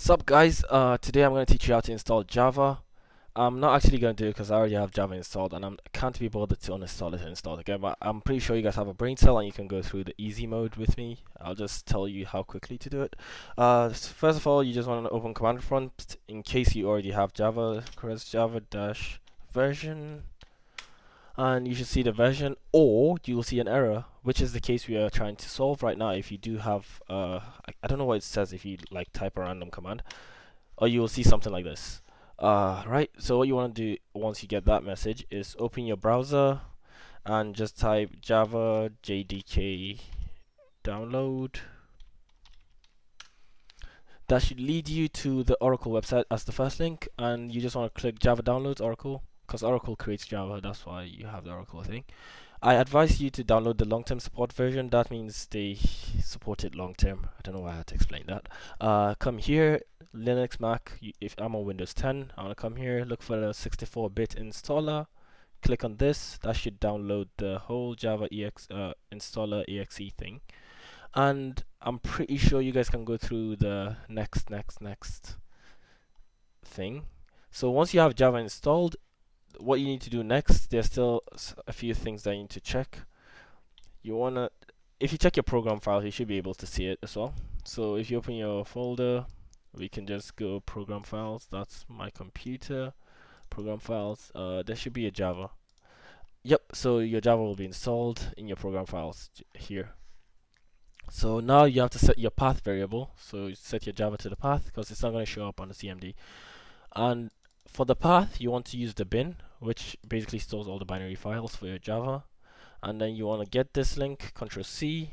Sup guys, today I'm going to teach you how to install Java. I'm not actually going to do it because I already have Java installed and I can't be bothered to uninstall it and install it again, but I'm pretty sure you guys have a brain cell and you can go through the easy mode with me. I'll just tell you how quickly to do it. First of all, you just want to open command prompt in case you already have Java, press java dash version and you should see the version, or you'll see an error, which is the case we are trying to solve right now. If you do have I don't know what it says if you like type a random command, or you will see something like this. Right, so what you want to do once you get that message is open your browser and just type java jdk download. That should lead you to the Oracle website as the first link, and you just want to click Java Downloads Oracle because Oracle creates Java. That's why you have the Oracle thing. I advise you to download the long-term support version. That means they support it long-term. I don't know why I had to explain that. Come here, Linux, Mac. If I'm on Windows 10, I want to come here, look for the 64-bit installer. Click on this. That should download the whole Java installer exe thing. And I'm pretty sure you guys can go through the next thing. So once you have Java installed, what you need to do next, there's still a few things that you need to check. You wanna, if you check your program files, you should be able to see it as well. So if you open your folder, we can just go program files. That's my computer. Program files. There should be a Java. Yep. So your Java will be installed in your program files here. So now you have to set your path variable. So you set your Java to the path because it's not going to show up on the CMD. And for the path, you want to use the bin, which basically stores all the binary files for your Java. And then you want to get this link, Control C,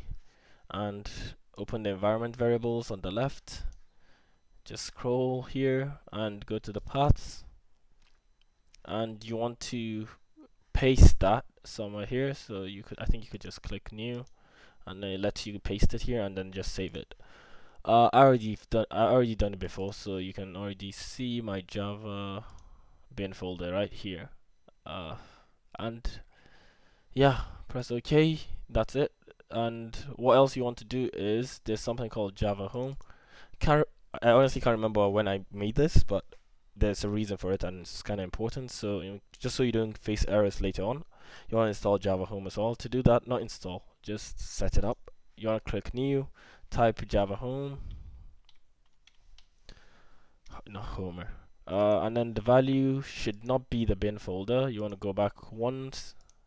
and open the environment variables on the left. Just scroll here and go to the paths. And you want to paste that somewhere here. So you could, I think you could just click new, and then it lets you paste it here, and then just save it. I already done it before, so you can already see my Java bin folder right here. And yeah, press OK. That's it. And what else you want to do is there's something called Java Home. I honestly can't remember when I made this, but there's a reason for it, and it's kind of important. So just so you don't face errors later on, you want to install Java Home as well. To do that, not install, just set it up. You want to click New, type Java Home, no Homer, and then the value should not be the bin folder. You want to go back one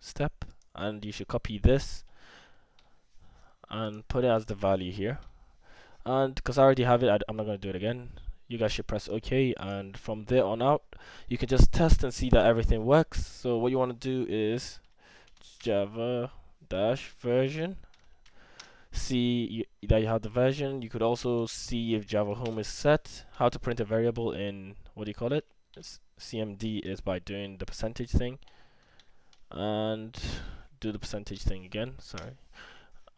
step, and you should copy this and put it as the value here. And because I already have it, I'm not going to do it again. You guys should press OK, and from there on out, you can just test and see that everything works. So what you want to do is Java dash version. See that you have the version. You could also see if Java Home is set. How to print a variable in, what do you call it? CMD is by doing the percentage thing, and do the percentage thing again. Sorry.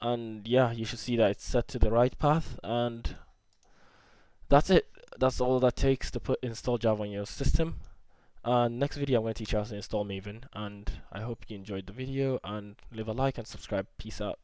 And yeah, you should see that it's set to the right path, and that's it. That's all that takes to install Java on your system. Next video I'm going to teach you how to install Maven, and I hope you enjoyed the video, and leave a like and subscribe. Peace out.